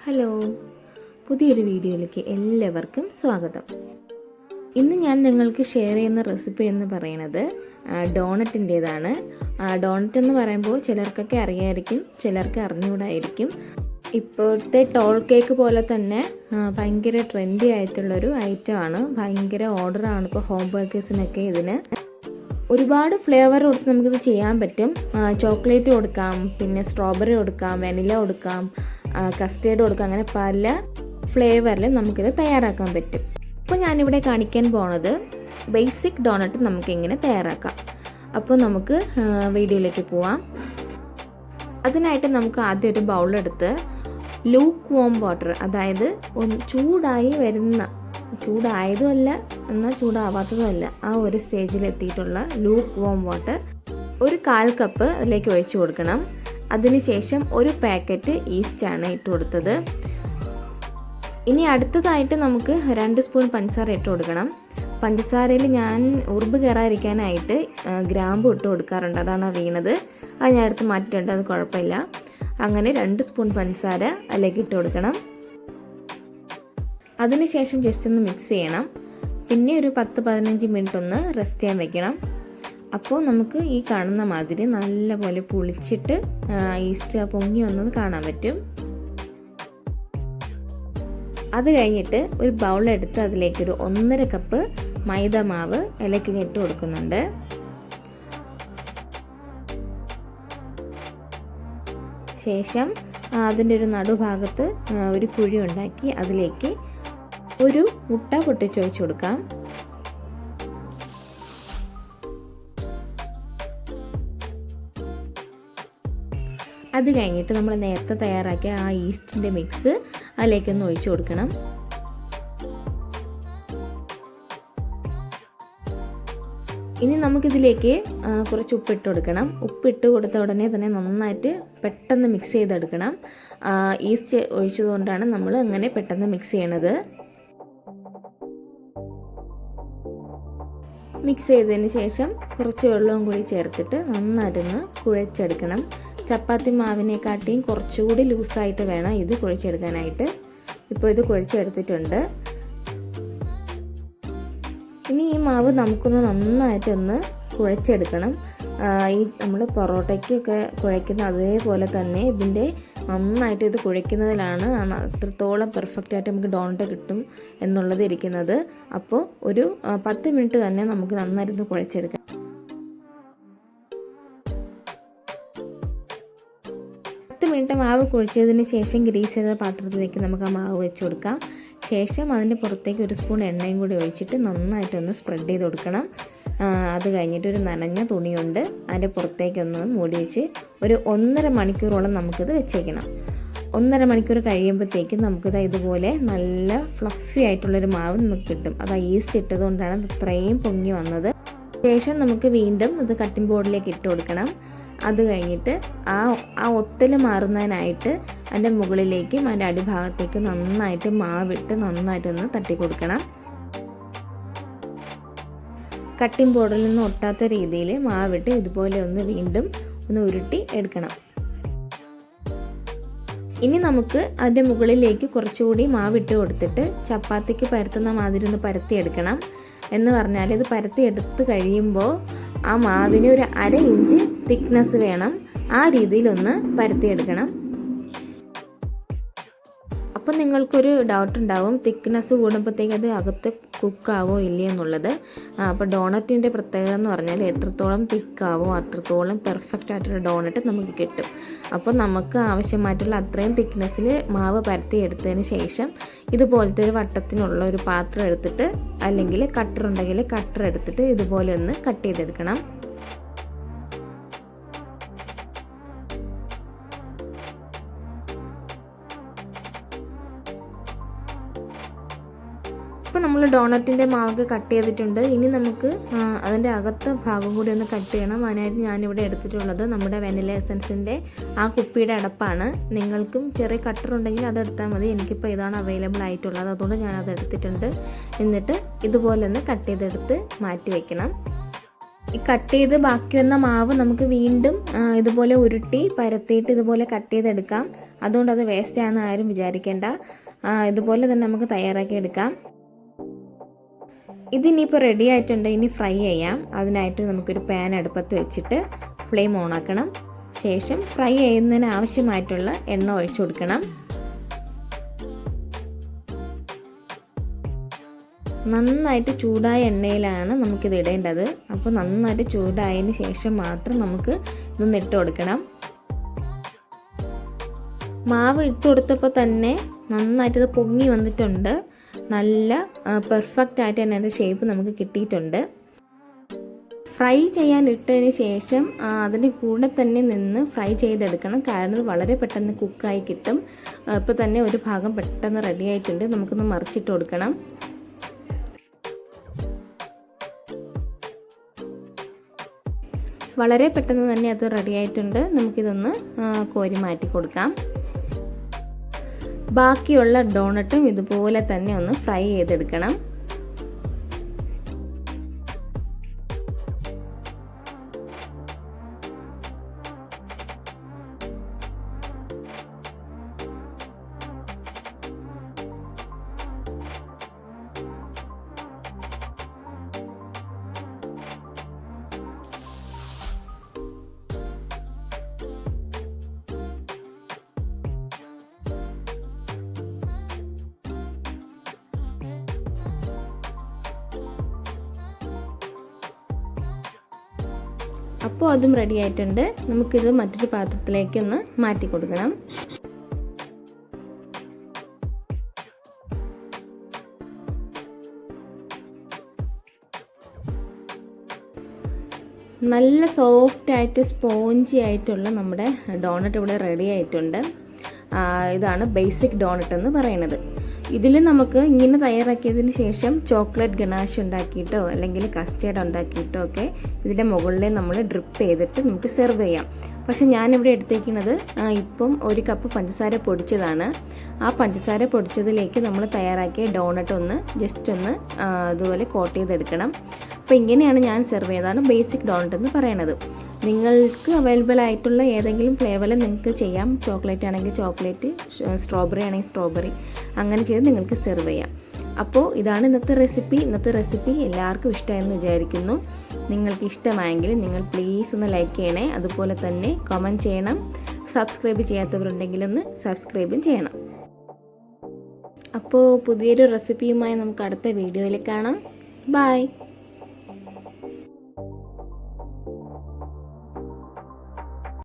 Hello, പുതിയൊരു വീഡിയോയിലേക്ക് എല്ലാവർക്കും സ്വാഗതം. ഇന്ന് ഞാൻ നിങ്ങൾക്ക് ഷെയർ ചെയ്യുന്ന റെസിപ്പി എന്ന് പറയുന്നത് ഡോണറ്റിൻ്റേതാണ്. ഡോണറ്റ് എന്ന് പറയുമ്പോൾ ചിലർക്കൊക്കെ അറിയായിരിക്കും, ചിലർക്ക് അറിഞ്ഞുകൂടായിരിക്കും. ഇപ്പോഴത്തെ ടോൾ കേക്ക് പോലെ തന്നെ ഭയങ്കര ട്രെൻഡി ആയിട്ടുള്ളൊരു ഐറ്റമാണ്. ഭയങ്കര ഓർഡറാണ് ഇപ്പോൾ ഹോം ബേക്കേഴ്സിനൊക്കെ. ഇതിന് ഒരുപാട് ഫ്ലേവർ കൊടുത്ത് നമുക്കിത് ചെയ്യാൻ പറ്റും. ചോക്ലേറ്റ് കൊടുക്കാം, പിന്നെ സ്ട്രോബെറി കൊടുക്കാം, വെനില കൊടുക്കാം, കസ്റ്റേർഡ് കൊടുക്കാം. അങ്ങനെ പല ഫ്ലേവറിൽ നമുക്കിത് തയ്യാറാക്കാൻ പറ്റും. അപ്പോൾ ഞാനിവിടെ കാണിക്കാൻ പോണത് ബേസിക് ഡോണറ്റ് നമുക്കെങ്ങനെ തയ്യാറാക്കാം. അപ്പോൾ നമുക്ക് വീഡിയോയിലേക്ക് പോവാം. അതിനായിട്ട് നമുക്ക് ആദ്യം ഒരു ബൗളെടുത്ത് ലൂക്ക് വാം വാട്ടർ, അതായത് ചൂടായി വരുന്ന, ചൂടായതുമല്ല എന്നാൽ ചൂടാവാത്തതുമല്ല, ആ ഒരു സ്റ്റേജിൽ എത്തിയിട്ടുള്ള ലൂക്ക് വാം വാട്ടർ ഒരു 1/4 കപ്പ് അതിലേക്ക് ഒഴിച്ചു കൊടുക്കണം. അതിനുശേഷം ഒരു പാക്കറ്റ് ഈസ്റ്റാണ് ഇട്ട് കൊടുത്തത്. ഇനി അടുത്തതായിട്ട് നമുക്ക് 2 സ്പൂൺ പഞ്ചസാര ഇട്ട് കൊടുക്കണം. പഞ്ചസാരയിൽ ഞാൻ ഉറുമ്പ് കയറാതിരിക്കാനായിട്ട് ഗ്രാമ്പു ഇട്ട് കൊടുക്കാറുണ്ട്, അതാണ് വീണത്. അത് ഞാൻ എടുത്ത് മാറ്റിയിട്ടുണ്ട്, അത് കുഴപ്പമില്ല. അങ്ങനെ 2 സ്പൂൺ പഞ്ചസാര അതിലേക്ക് ഇട്ട് കൊടുക്കണം. അതിനുശേഷം ജസ്റ്റ് ഒന്ന് മിക്സ് ചെയ്യണം. പിന്നെ ഒരു 10-15 മിനിറ്റ് ഒന്ന് റെസ്റ്റ് ചെയ്യാൻ വെക്കണം. അപ്പോൾ നമുക്ക് ഈ കാണുന്ന മാതിരി നല്ലപോലെ പുളിച്ചിട്ട് ഈസ്റ്റ് പൊങ്ങി വന്നത് കാണാൻ പറ്റും. അത് കഴിഞ്ഞിട്ട് ഒരു ബൗളെടുത്ത് അതിലേക്കൊരു 1.5 കപ്പ് മൈദ മാവ് അതിലേക്ക് ഇട്ട് കൊടുക്കുന്നുണ്ട്. ശേഷം അതിൻ്റെ ഒരു നടുഭാഗത്ത് ഒരു കുഴി ഉണ്ടാക്കി അതിലേക്ക് ഒരു മുട്ട പൊട്ടിച്ചൊഴിച്ച് കൊടുക്കാം. അത് കഴിഞ്ഞിട്ട് നമ്മൾ നേരത്തെ തയ്യാറാക്കിയ ആ ഈസ്റ്റിൻ്റെ മിക്സ് അതിലേക്കൊന്ന് ഒഴിച്ചു കൊടുക്കണം. ഇനി നമുക്കിതിലേക്ക് കുറച്ച് ഉപ്പിട്ട് കൊടുക്കണം. ഉപ്പിട്ട് കൊടുത്ത ഉടനെ തന്നെ നന്നായിട്ട് പെട്ടെന്ന് മിക്സ് ചെയ്തെടുക്കണം. ഈസ്റ്റ് ഒഴിച്ചതുകൊണ്ടാണ് നമ്മൾ അങ്ങനെ പെട്ടെന്ന് മിക്സ് ചെയ്യണത്. മിക്സ് ചെയ്തതിന് ശേഷം കുറച്ച് വെള്ളവും കൂടി ചേർത്തിട്ട് നന്നായിട്ടൊന്ന് കുഴച്ചെടുക്കണം. ചപ്പാത്തി മാവിനെക്കാട്ടിയും കുറച്ചുകൂടി ലൂസായിട്ട് വേണം ഇത് കുഴച്ചെടുക്കാനായിട്ട്. ഇപ്പോൾ ഇത് കുഴച്ചെടുത്തിട്ടുണ്ട്. ഇനി ഈ മാവ് നമുക്കൊന്ന് നന്നായിട്ടൊന്ന് കുഴച്ചെടുക്കണം. ഈ നമ്മൾ പൊറോട്ടയ്ക്കൊക്കെ കുഴയ്ക്കുന്ന അതേപോലെ തന്നെ ഇതിൻ്റെ നന്നായിട്ട് ഇത് കുഴയ്ക്കുന്നതിലാണ് അത്രത്തോളം പെർഫെക്റ്റായിട്ട് നമുക്ക് ഡോണറ്റ് കിട്ടും എന്നുള്ളത് ഇരിക്കുന്നത്. അപ്പോൾ ഒരു 10 മിനിറ്റ് തന്നെ നമുക്ക് നന്നായിട്ട് കുഴച്ചെടുക്കാം. 10 മിനിറ്റ് മാവ് കുഴിച്ചതിന് ശേഷം ഗ്രീസ് ചെയ്ത പാത്രത്തിലേക്ക് നമുക്ക് ആ മാവ് വെച്ച് കൊടുക്കാം. ശേഷം അതിൻ്റെ പുറത്തേക്ക് 1 സ്പൂൺ എണ്ണയും കൂടി ഒഴിച്ചിട്ട് നന്നായിട്ടൊന്ന് സ്പ്രെഡ് ചെയ്ത് കൊടുക്കണം. അത് കഴിഞ്ഞിട്ട് ഒരു നനഞ്ഞ തുണിയുണ്ട് അതിൻ്റെ പുറത്തേക്കൊന്ന് മൂടി വെച്ച് ഒരു 1.5 മണിക്കൂറോളം നമുക്കിത് വെച്ചേക്കണം. 1.5 മണിക്കൂർ കഴിയുമ്പോഴത്തേക്കും നമുക്കിത് ഇതുപോലെ നല്ല ഫ്ലഫി ആയിട്ടുള്ളൊരു മാവ് നമുക്ക് കിട്ടും. അത് ഈസ്റ്റ് ഇട്ടതുകൊണ്ടാണ് ഇത്രയും പൊങ്ങി വന്നത്. ശേഷം നമുക്ക് വീണ്ടും ഇത് കട്ടിംഗ് ബോർഡിലേക്ക് ഇട്ട് കൊടുക്കണം. അത് കഴിഞ്ഞിട്ട് ആ ഒട്ടൽ മാറുന്നതിനായിട്ട് അതിൻ്റെ മുകളിലേക്കും അതിൻ്റെ അടിഭാഗത്തേക്ക് നന്നായിട്ട് മാവിട്ട് നന്നായിട്ടൊന്ന് തട്ടി കൊടുക്കണം. കട്ടിംഗ് ബോർഡിൽ നിന്ന് ഒട്ടാത്ത രീതിയിൽ മാവിട്ട് ഇതുപോലെ ഒന്ന് വീണ്ടും ഒന്ന് ഉരുട്ടി എടുക്കണം. ഇനി നമുക്ക് അതിൻ്റെ മുകളിലേക്ക് കുറച്ചുകൂടി മാവിട്ട് കൊടുത്തിട്ട് ചപ്പാത്തിക്ക് പരത്തുന്ന മാതിരി ഒന്ന് പരത്തിയെടുക്കണം. എന്ന് പറഞ്ഞാൽ ഇത് പരത്തിയെടുത്ത് കഴിയുമ്പോൾ ആ മാവിന് ഒരു 1/2 ഇഞ്ച് തിക്നെസ് വേണം. ആ രീതിയിലൊന്ന് പരത്തിയെടുക്കണം. അപ്പം നിങ്ങൾക്കൊരു ഡൗട്ട് ഉണ്ടാവും, തിക്നെസ് കൂടുമ്പോഴത്തേക്ക് അത് അകത്ത് കുക്കാവോ ഇല്ലേ എന്നുള്ളത്. അപ്പോൾ ഡോണറ്റിൻ്റെ പ്രത്യേകത എന്ന് പറഞ്ഞാൽ എത്രത്തോളം തിക്കാവോ അത്രത്തോളം പെർഫെക്റ്റ് ആയിട്ടുള്ള ഡോണറ്റ് നമുക്ക് കിട്ടും. അപ്പോൾ നമുക്ക് ആവശ്യമായിട്ടുള്ള അത്രയും തിക്നെസ്സിൽ മാവ് പരത്തിയെടുത്തതിന് ശേഷം ഇതുപോലത്തെ ഒരു വട്ടത്തിനുള്ള ഒരു പാത്രം എടുത്തിട്ട്, അല്ലെങ്കിൽ കട്ടർ ഉണ്ടെങ്കിൽ കട്ടർ എടുത്തിട്ട് ഇതുപോലെ ഒന്ന് കട്ട് ചെയ്തെടുക്കണം. ഇപ്പോൾ നമ്മൾ ഡോണറ്റിൻ്റെ മാവ് കട്ട് ചെയ്തിട്ടുണ്ട്. ഇനി നമുക്ക് അതിൻ്റെ അകത്തെ ഭാഗം കൂടി ഒന്ന് കട്ട് ചെയ്യണം. അതിനായിട്ട് ഞാനിവിടെ എടുത്തിട്ടുള്ളത് നമ്മുടെ വെനില എസൻസിൻ്റെ ആ കുപ്പിയുടെ അടപ്പാണ്. നിങ്ങൾക്കും ചെറിയ കട്ടർ ഉണ്ടെങ്കിൽ അതെടുത്താൽ മതി. എനിക്കിപ്പോൾ ഇതാണ് അവൈലബിൾ ആയിട്ടുള്ളത്, അതുകൊണ്ട് ഞാനത് എടുത്തിട്ടുണ്ട്. എന്നിട്ട് ഇതുപോലെ ഒന്ന് കട്ട് ചെയ്തെടുത്ത് മാറ്റി വയ്ക്കണം. ഈ കട്ട് ചെയ്ത് ബാക്കി വന്ന മാവ് നമുക്ക് വീണ്ടും ഇതുപോലെ ഉരുട്ടി പരത്തിയിട്ട് ഇതുപോലെ കട്ട് ചെയ്തെടുക്കാം. അതുകൊണ്ട് അത് വേസ്റ്റ് ആണെന്ന് ആരും വിചാരിക്കേണ്ട. ഇതുപോലെ തന്നെ നമുക്ക് തയ്യാറാക്കി എടുക്കാം. ഇതിനിപ്പോൾ റെഡി ആയിട്ടുണ്ട്. ഇനി ഫ്രൈ ചെയ്യാം. അതിനായിട്ട് നമുക്കൊരു പാൻ അടുപ്പത്ത് വെച്ചിട്ട് ഫ്ലെയിം ഓൺ ആക്കണം. ശേഷം ഫ്രൈ ചെയ്യുന്നതിന് ആവശ്യമായിട്ടുള്ള എണ്ണ ഒഴിച്ചു കൊടുക്കണം. നന്നായിട്ട് ചൂടായ എണ്ണയിലാണ് നമുക്കിത് ഇടേണ്ടത്. അപ്പോൾ നന്നായിട്ട് ചൂടായതിന് ശേഷം മാത്രം നമുക്ക് ഇതൊന്ന് ഇട്ട് കൊടുക്കണം. മാവ് ഇട്ട് കൊടുത്തപ്പോൾ തന്നെ നന്നായിട്ട് ഇത് പൊങ്ങി വന്നിട്ടുണ്ട്. നല്ല പെർഫെക്റ്റ് ആയിട്ട് തന്നെ അതിൻ്റെ ഷേപ്പ് നമുക്ക് കിട്ടിയിട്ടുണ്ട്. ഫ്രൈ ചെയ്യാൻ ഇട്ടതിന് ശേഷം അതിൻ്റെ കൂടെ തന്നെ നിന്ന് ഫ്രൈ ചെയ്തെടുക്കണം. കാരണം ഇത് വളരെ പെട്ടെന്ന് കുക്കായി കിട്ടും. ഇപ്പോൾ തന്നെ ഒരു ഭാഗം പെട്ടെന്ന് റെഡി ആയിട്ടുണ്ട്. നമുക്കൊന്ന് മറിച്ചിട്ട് കൊടുക്കണം. വളരെ പെട്ടെന്ന് തന്നെ അത് റെഡി ആയിട്ടുണ്ട്. നമുക്കിതൊന്ന് കോരി മാറ്റി കൊടുക്കാം. ബാക്കിയുള്ള ഡോണട്ടും ഇതുപോലെ തന്നെ ഒന്ന് ഫ്രൈ ചെയ്തെടുക്കണം. അപ്പോൾ അതും റെഡി ആയിട്ടുണ്ട്. നമുക്കിത് മറ്റൊരു പാത്രത്തിലേക്ക് ഒന്ന് മാറ്റി കൊടുക്കണം. നല്ല സോഫ്റ്റ് ആയിട്ട് സ്പോഞ്ചി ആയിട്ടുള്ള നമ്മുടെ ഡോണട്ട് ഇവിടെ റെഡി ആയിട്ടുണ്ട്. ഇതാണ് ബേസിക് ഡോണട്ട് എന്ന് പറയുന്നത്. ഇതിൽ നമുക്ക് ഇങ്ങനെ തയ്യാറാക്കിയതിന് ശേഷം ചോക്ലേറ്റ് ഗനാഷ് ഉണ്ടാക്കിയിട്ടോ അല്ലെങ്കിൽ കസ്റ്റേർഡ് ഉണ്ടാക്കിയിട്ടോ ഒക്കെ ഇതിൻ്റെ മുകളിൽ നമ്മൾ ഡ്രിപ്പ് ചെയ്തിട്ട് നമുക്ക് സെർവ് ചെയ്യാം. പക്ഷെ ഞാനിവിടെ എടുത്തേക്കുന്നത് ഇപ്പം 1 കപ്പ് പഞ്ചസാര പൊടിച്ചതാണ്. ആ പഞ്ചസാര പൊടിച്ചതിലേക്ക് നമ്മൾ തയ്യാറാക്കിയ ഡോണട്ട് ഒന്ന് ജസ്റ്റ് ഒന്ന് അതുപോലെ കോട്ട് ചെയ്തെടുക്കണം. അപ്പോൾ ഇങ്ങനെയാണ് ഞാൻ സെർവ് ചെയ്തതാണ് ബേസിക് ഡോണട്ട് എന്ന് പറയുന്നത്. നിങ്ങൾക്ക് അവൈലബിൾ ആയിട്ടുള്ള ഏതെങ്കിലും ഫ്ലേവറിൽ നിങ്ങൾക്ക് ചെയ്യാം. ചോക്ലേറ്റ് ആണെങ്കിൽ ചോക്ലേറ്റ്, സ്ട്രോബെറി ആണെങ്കിൽ സ്ട്രോബെറി, അങ്ങനെ ചെയ്ത് നിങ്ങൾക്ക് സെർവ് ചെയ്യാം. അപ്പോൾ ഇതാണ് ഇന്നത്തെ റെസിപ്പി എല്ലാവർക്കും ഇഷ്ടമായെന്ന് വിചാരിക്കുന്നു. നിങ്ങൾക്ക് ഇഷ്ടമായെങ്കിൽ നിങ്ങൾ പ്ലീസ് ഒന്ന് ലൈക്ക് ചെയ്യണേ. അതുപോലെ തന്നെ കമൻറ്റ് ചെയ്യണം. സബ്സ്ക്രൈബ് ചെയ്യാത്തവരുണ്ടെങ്കിൽ ഒന്ന് സബ്സ്ക്രൈബും ചെയ്യണം. അപ്പോൾ പുതിയൊരു റെസിപ്പിയുമായി നമുക്ക് അടുത്ത വീഡിയോയിൽ കാണാം. ബൈ.